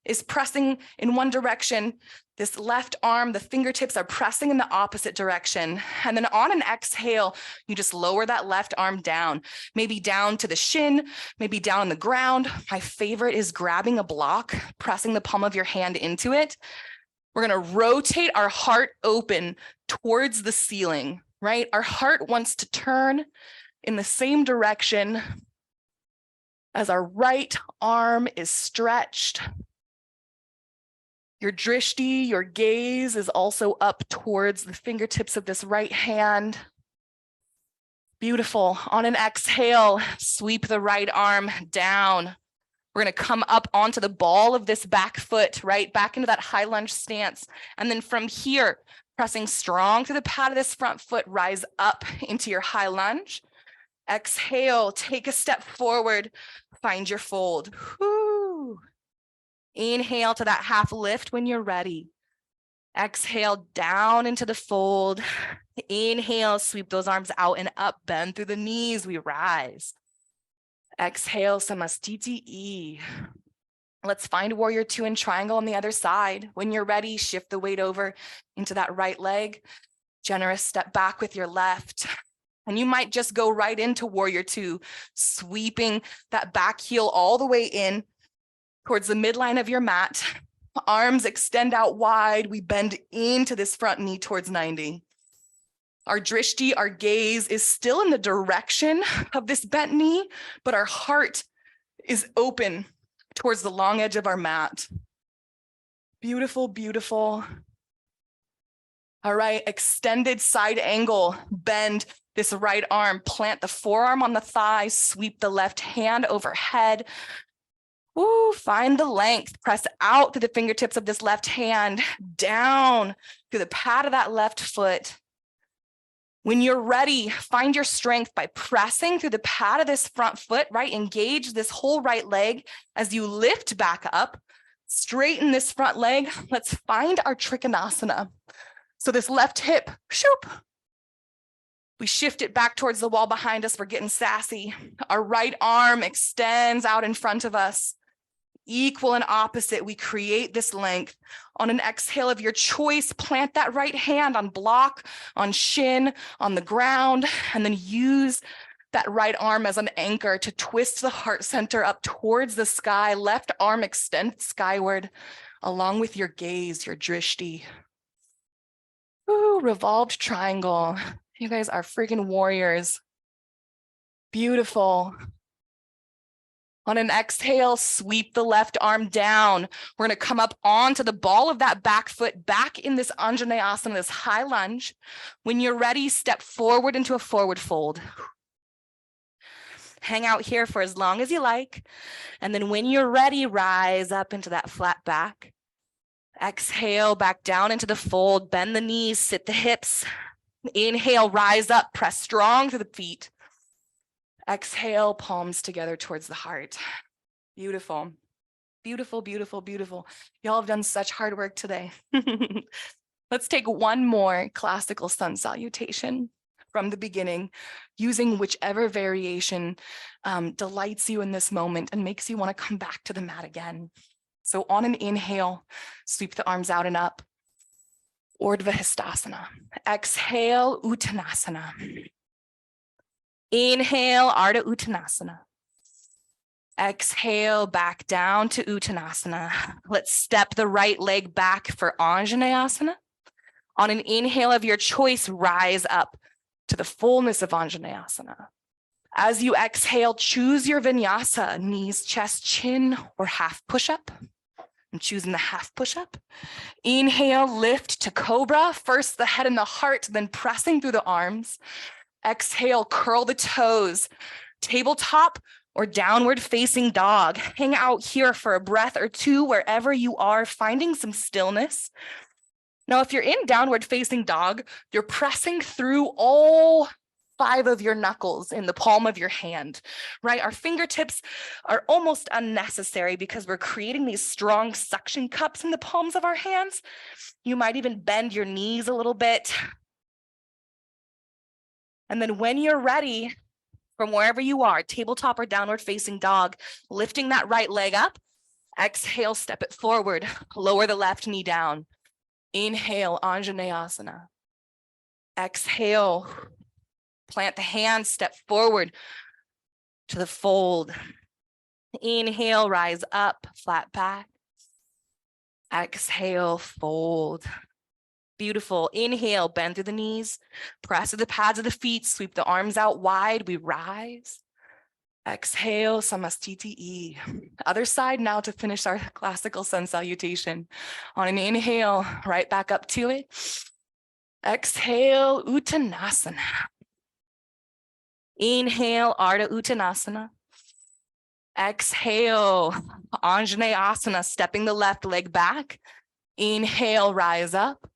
is pressing in one direction. This left arm, the fingertips are pressing in the opposite direction. And then on an exhale, you just lower that left arm down, maybe down to the shin, maybe down on the ground. My favorite is grabbing a block, pressing the palm of your hand into it. We're gonna rotate our heart open towards the ceiling, right? Our heart wants to turn in the same direction as our right arm is stretched. Your drishti, your gaze is also up towards the fingertips of this right hand. Beautiful. On an exhale, sweep the right arm down. We're going to come up onto the ball of this back foot, right? Back into that high lunge stance. And then from here, pressing strong to the pad of this front foot, rise up into your high lunge. Exhale, take a step forward, find your fold. Whew. Inhale to that half lift when you're ready. Exhale down into the fold. Inhale, sweep those arms out and up, bend through the knees, we rise. Exhale, Samastiti. Let's find warrior two and triangle on the other side. When you're ready, shift the weight over into that right leg. Generous step back with your left. And you might just go right into warrior two, sweeping that back heel all the way in towards the midline of your mat. Arms extend out wide. We bend into this front knee towards 90. Our drishti, our gaze is still in the direction of this bent knee, but our heart is open towards the long edge of our mat. Beautiful, beautiful. All right, extended side angle, bend this right arm, plant the forearm on the thigh, sweep the left hand overhead. Ooh, find the length, press out through the fingertips of this left hand, down through the pad of that left foot. When you're ready, find your strength by pressing through the pad of this front foot, right? Engage this whole right leg as you lift back up, straighten this front leg. Let's find our Trikonasana. So this left hip, shoop. We shift it back towards the wall behind us. We're getting sassy. Our right arm extends out in front of us. Equal and opposite, we create this length. On an exhale of your choice, plant that right hand on block, on shin, on the ground, and then use that right arm as an anchor to twist the heart center up towards the sky. Left arm extend skyward along with your gaze, your drishti. Ooh, revolved triangle. You guys are freaking warriors. Beautiful. On an exhale, sweep the left arm down. We're going to come up onto the ball of that back foot, back in this Anjaneyasana, this high lunge. When you're ready, step forward into a forward fold. Hang out here for as long as you like. And then when you're ready, rise up into that flat back. Exhale, back down into the fold. Bend the knees, sit the hips. Inhale, rise up, press strong through the feet. Exhale, palms together towards the heart. Beautiful, beautiful, beautiful, beautiful. Y'all have done such hard work today. Let's take one more classical sun salutation from the beginning, using whichever variation delights you in this moment and makes you want to come back to the mat again. So on an inhale, sweep the arms out and up. Urdhva Hastasana. Exhale, Uttanasana. Inhale, Ardha Uttanasana. Exhale, back down to Uttanasana. Let's step the right leg back for Anjaneyasana. On an inhale of your choice, rise up to the fullness of Anjaneyasana. As you exhale, choose your vinyasa, knees, chest, chin, or half push-up. I'm choosing the half push-up. Inhale, lift to cobra. First the head and the heart, then pressing through the arms. Exhale, curl the toes. Tabletop or downward facing dog. Hang out here for a breath or two wherever you are, finding some stillness. Now, if you're in downward facing dog, you're pressing through all 5 of your knuckles in the palm of your hand, right? Our fingertips are almost unnecessary because we're creating these strong suction cups in the palms of our hands. You might even bend your knees a little bit. And then when you're ready, from wherever you are, tabletop or downward facing dog, lifting that right leg up, exhale, step it forward, lower the left knee down. Inhale, Anjaneyasana. Exhale, plant the hands, step forward to the fold. Inhale, rise up, flat back. Exhale, fold. Beautiful. Inhale, bend through the knees, press to the pads of the feet, sweep the arms out wide, we rise. Exhale, Samastiti. Other side now to finish our classical sun salutation. On an inhale, right back up to it. Exhale, Uttanasana. Inhale, Ardha Uttanasana. Exhale, Anjaneyasana, stepping the left leg back. Inhale, rise up.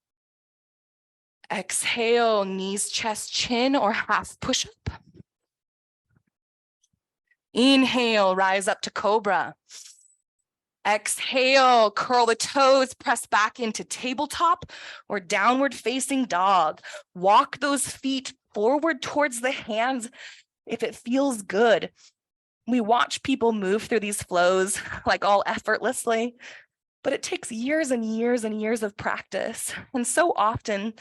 Exhale, knees, chest, chin, or half push-up. Inhale, rise up to cobra. Exhale, curl the toes, press back into tabletop or downward facing dog. Walk those feet forward towards the hands if it feels good. We watch people move through these flows like all effortlessly, but it takes years and years and years of practice. And so often,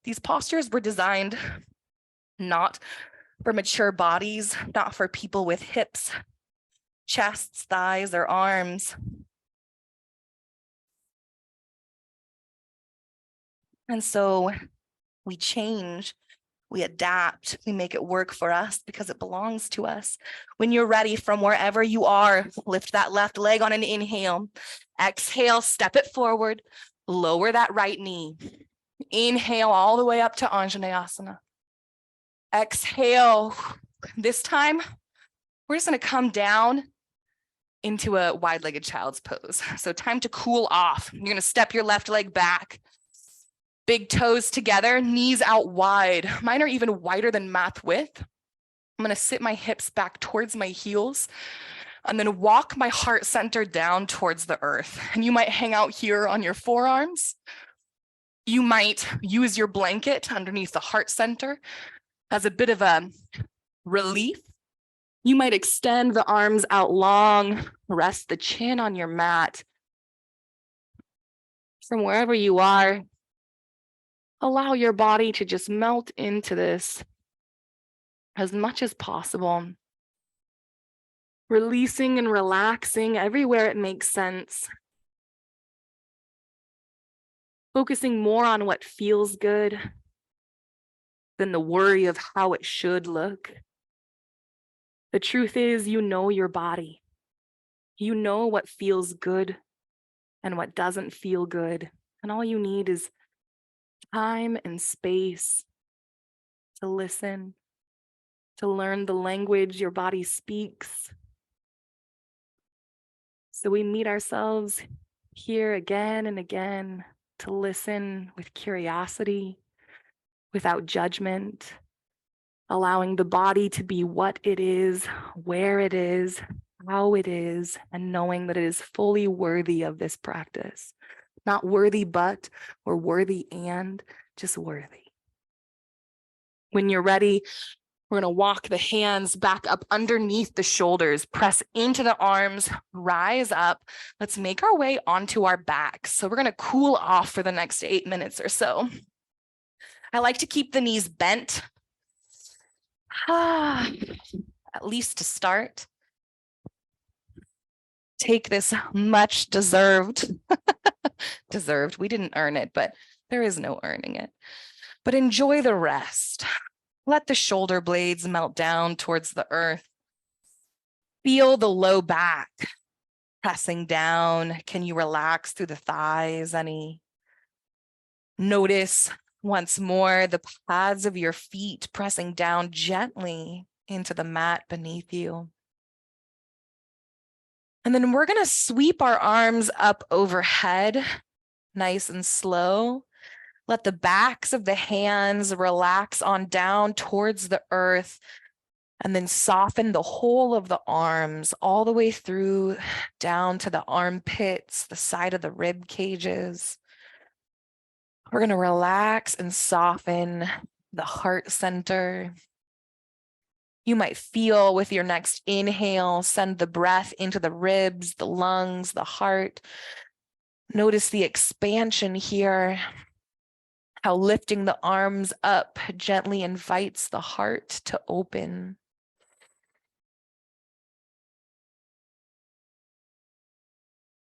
these postures were designed not for mature bodies, not for people with hips, chests, thighs, or arms. And so we change, we adapt, we make it work for us because it belongs to us. When you're ready, from wherever you are, lift that left leg on an inhale. Exhale, step it forward, lower that right knee. Inhale all the way up to Anjaneyasana. Exhale. This time, we're just going to come down into a wide-legged child's pose. So time to cool off. You're going to step your left leg back. Big toes together, knees out wide. Mine are even wider than mat width. I'm going to sit my hips back towards my heels and then walk my heart center down towards the earth. And you might hang out here on your forearms. You might use your blanket underneath the heart center as a bit of a relief. You might extend the arms out long, rest the chin on your mat. From wherever you are, allow your body to just melt into this as much as possible. Releasing and relaxing everywhere it makes sense. Focusing more on what feels good than the worry of how it should look. The truth is, you know your body. You know what feels good and what doesn't feel good. And all you need is time and space to listen, to learn the language your body speaks. So we meet ourselves here again and again to listen with curiosity, without judgment, allowing the body to be what it is, where it is, how it is, and knowing that it is fully worthy of this practice. Not worthy but, or worthy and, just worthy. When you're ready, we're going to walk the hands back up underneath the shoulders, press into the arms, rise up. Let's make our way onto our backs. So we're going to cool off for the next 8 minutes or so. I like to keep the knees bent, at least to start. Take this much deserved, we didn't earn it, but there is no earning it. But enjoy the rest. Let the shoulder blades melt down towards the earth. Feel the low back pressing down. Can you relax through the thighs any? Notice once more the pads of your feet pressing down gently into the mat beneath you. And then we're going to sweep our arms up overhead, nice and slow. Let the backs of the hands relax on down towards the earth, and then soften the whole of the arms all the way through down to the armpits, the side of the rib cages. We're going to relax and soften the heart center. You might feel with your next inhale, send the breath into the ribs, the lungs, the heart. Notice the expansion here. How lifting the arms up gently invites the heart to open.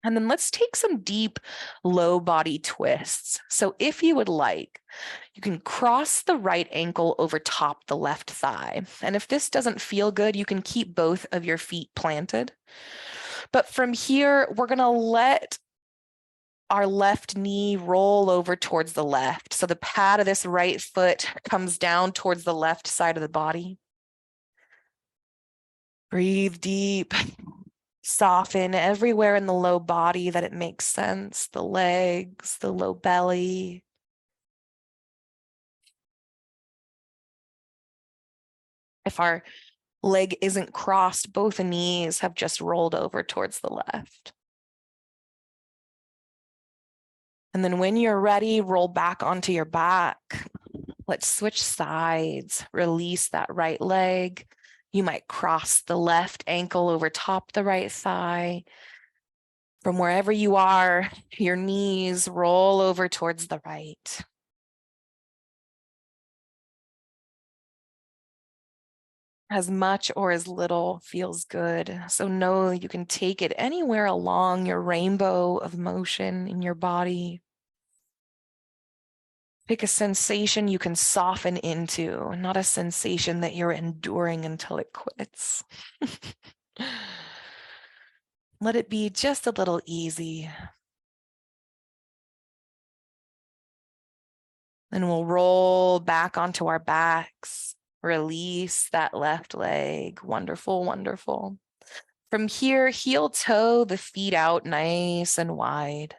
And then let's take some deep low body twists. So if you would like, you can cross the right ankle over top the left thigh. And if this doesn't feel good, you can keep both of your feet planted. But from here, we're going to let our left knee roll over towards the left. So the pad of this right foot comes down towards the left side of the body. Breathe deep. Soften everywhere in the low body that it makes sense. The legs, the low belly. If our leg isn't crossed, both knees have just rolled over towards the left. And then when you're ready, roll back onto your back. Let's switch sides. Release that right leg. You might cross the left ankle over top the right thigh. From wherever you are, your knees roll over towards the right. As much or as little feels good. So know you can take it anywhere along your rainbow of motion in your body. Pick a sensation you can soften into, not a sensation that you're enduring until it quits. Let it be just a little easy. Then we'll roll back onto our backs. Release that left leg. Wonderful, wonderful. From here, heel toe the feet out nice and wide.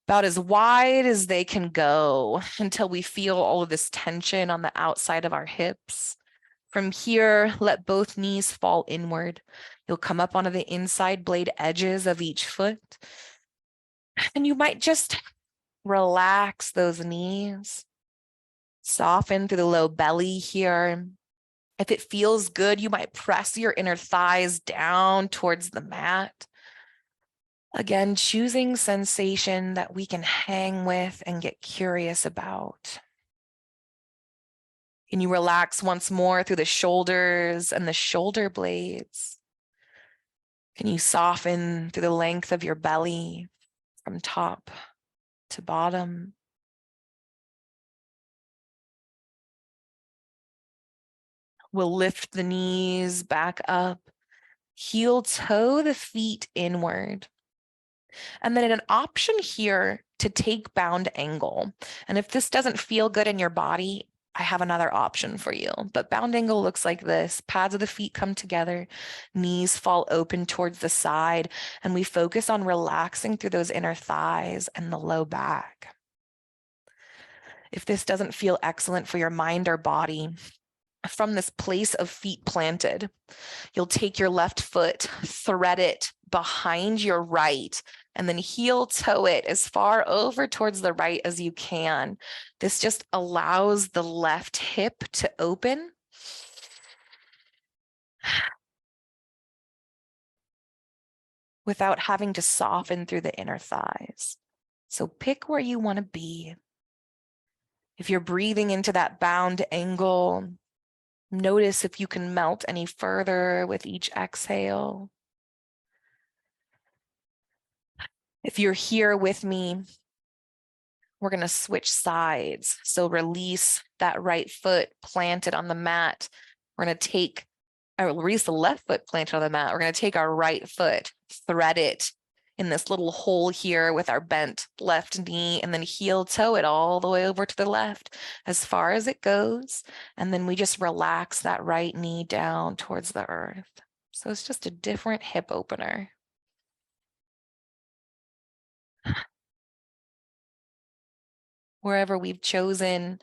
About as wide as they can go until we feel all of this tension on the outside of our hips. From here, let both knees fall inward. You'll come up onto the inside blade edges of each foot. And you might just relax those knees. Soften through the low belly here. If it feels good, you might press your inner thighs down towards the mat. Again, choosing sensation that we can hang with and get curious about. Can you relax once more through the shoulders and the shoulder blades? Can you soften through the length of your belly from top to bottom? We'll lift the knees back up, heel toe the feet inward. And then an option here to take bound angle. And if this doesn't feel good in your body, I have another option for you. But bound angle looks like this. Pads of the feet come together, knees fall open towards the side, and we focus on relaxing through those inner thighs and the low back. If this doesn't feel excellent for your mind or body, from this place of feet planted, you'll take your left foot, thread it behind your right, and then heel toe it as far over towards the right as you can. This just allows the left hip to open. Without having to soften through the inner thighs. So pick where you want to be. If you're breathing into that bound angle, notice if you can melt any further with each exhale. If you're here with me, we're going to switch sides. So release that right foot planted on the mat. We're going to release the left foot planted on the mat. We're going to take our right foot, thread it in this little hole here with our bent left knee, and then heel toe it all the way over to the left as far as it goes. And then we just relax that right knee down towards the earth. So it's just a different hip opener. Wherever we've chosen,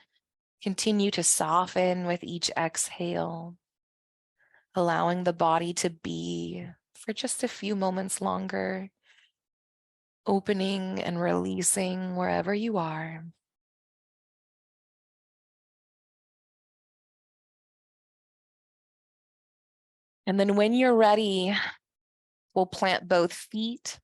continue to soften with each exhale, allowing the body to be for just a few moments longer, opening and releasing wherever you are. And then when you're ready, we'll plant both feet,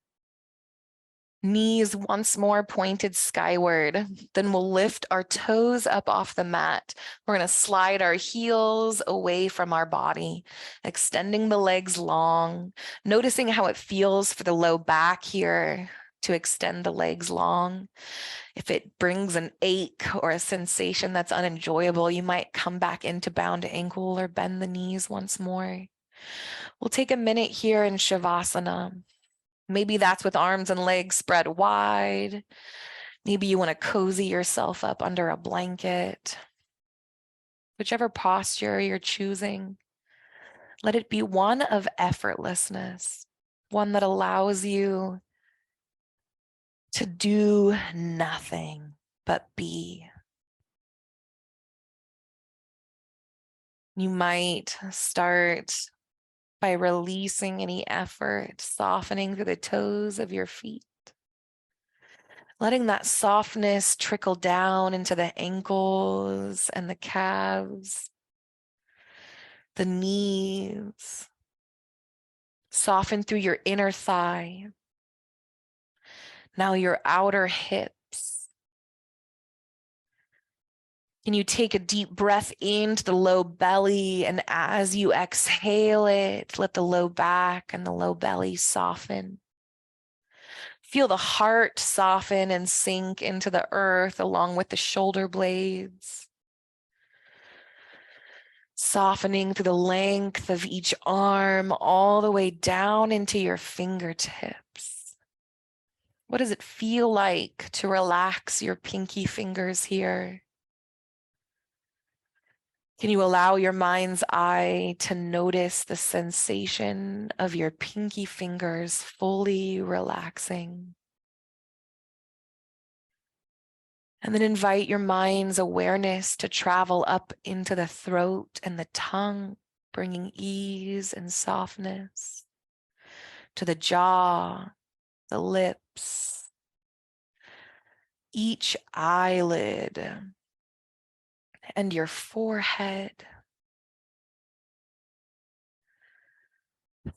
knees once more pointed skyward. Then we'll lift our toes up off the mat. We're going to slide our heels away from our body, extending the legs long, noticing how it feels for the low back here to extend the legs long. If it brings an ache or a sensation that's unenjoyable, you might come back into bound ankle or bend the knees once more. We'll take a minute here in Shavasana. Maybe that's with arms and legs spread wide. Maybe you want to cozy yourself up under a blanket. Whichever posture you're choosing, let it be one of effortlessness, one that allows you to do nothing but be. You might start by releasing any effort, softening through the toes of your feet. Letting that softness trickle down into the ankles and the calves, the knees. Soften through your inner thigh. Now your outer hips. Can you take a deep breath into the low belly, and as you exhale it, let the low back and the low belly soften. Feel the heart soften and sink into the earth along with the shoulder blades. Softening through the length of each arm all the way down into your fingertips. What does it feel like to relax your pinky fingers here? Can you allow your mind's eye to notice the sensation of your pinky fingers fully relaxing? And then invite your mind's awareness to travel up into the throat and the tongue, bringing ease and softness to the jaw, the lips, each eyelid, and your forehead.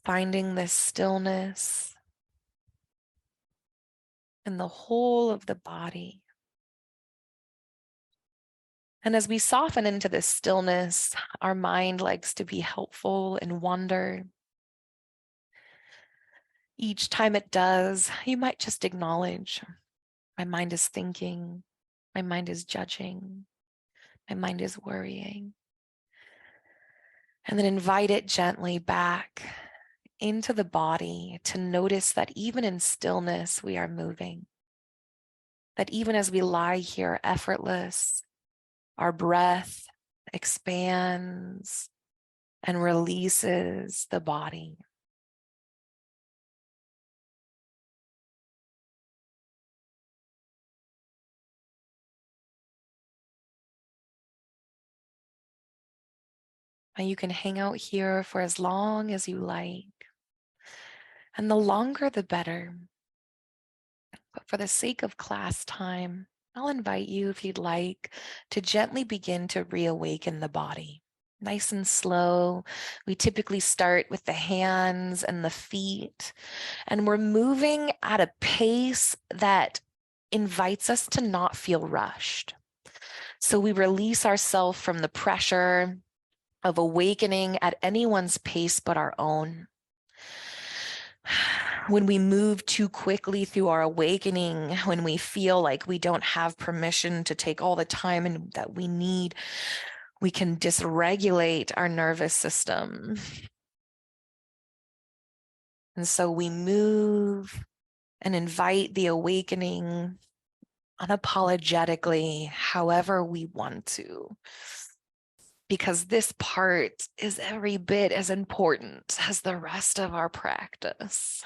Finding this stillness in the whole of the body. And as we soften into this stillness, our mind likes to be helpful and wonder. Each time it does, you might just acknowledge, my mind is thinking, my mind is judging, my mind is worrying. And then invite it gently back into the body to notice that even in stillness, we are moving. That even as we lie here effortless, our breath expands and releases the body. And you can hang out here for as long as you like. And the longer, the better. But for the sake of class time, I'll invite you, if you'd like, to gently begin to reawaken the body. Nice and slow. We typically start with the hands and the feet, and we're moving at a pace that invites us to not feel rushed. So we release ourselves from the pressure of awakening at anyone's pace but our own. When we move too quickly through our awakening, when we feel like we don't have permission to take all the time and that we need, we can dysregulate our nervous system. And so we move and invite the awakening unapologetically, however we want to. Because this part is every bit as important as the rest of our practice.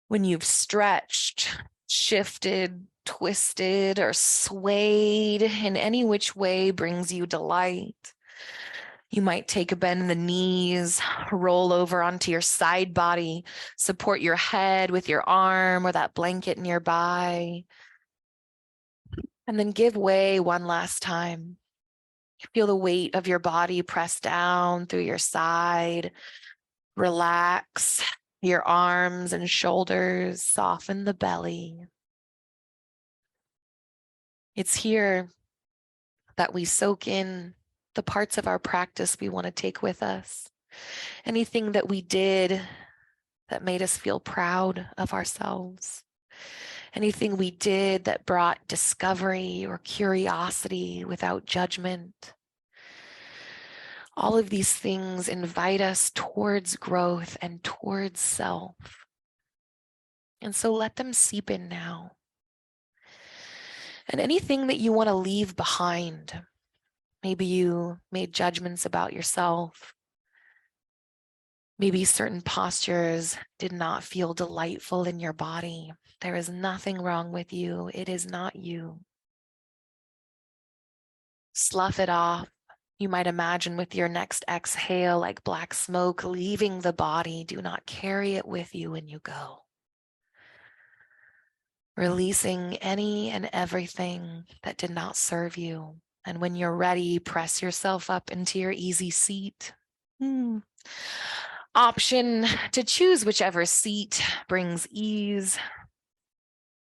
When you've stretched, shifted, twisted, or swayed in any which way brings you delight, you might take a bend in the knees, roll over onto your side body, support your head with your arm or that blanket nearby, and then give way one last time. Feel the weight of your body press down through your side. Relax your arms and shoulders, soften the belly. It's here that we soak in the parts of our practice we want to take with us. Anything that we did that made us feel proud of ourselves. Anything we did that brought discovery or curiosity without judgment. All of these things invite us towards growth and towards self. And so let them seep in now. And anything that you want to leave behind, maybe you made judgments about yourself. Maybe certain postures did not feel delightful in your body. There is nothing wrong with you. It is not you. Slough it off. You might imagine with your next exhale, like black smoke leaving the body. Do not carry it with you when you go. Releasing any and everything that did not serve you. And when you're ready, press yourself up into your easy seat. Option to choose whichever seat brings ease.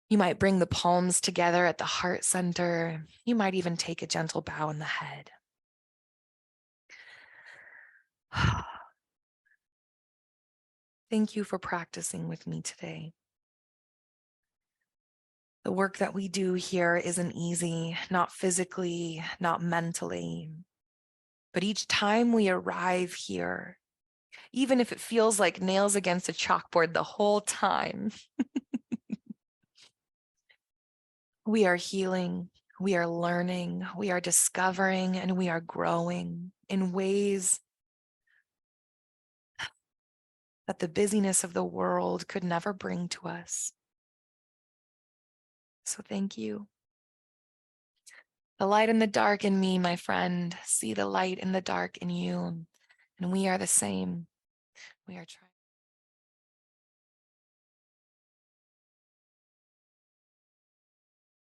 You might bring the palms together at the heart center. You might even take a gentle bow in the head. Thank you for practicing with me today. The work that we do here isn't easy, not physically, not mentally. But each time we arrive here, even if it feels like nails against a chalkboard the whole time, we are healing, we are learning, we are discovering, and we are growing in ways that the busyness of the world could never bring to us. So thank you. The light in the dark in me, my friend. See the light in the dark in you. And we are the same. We are trying.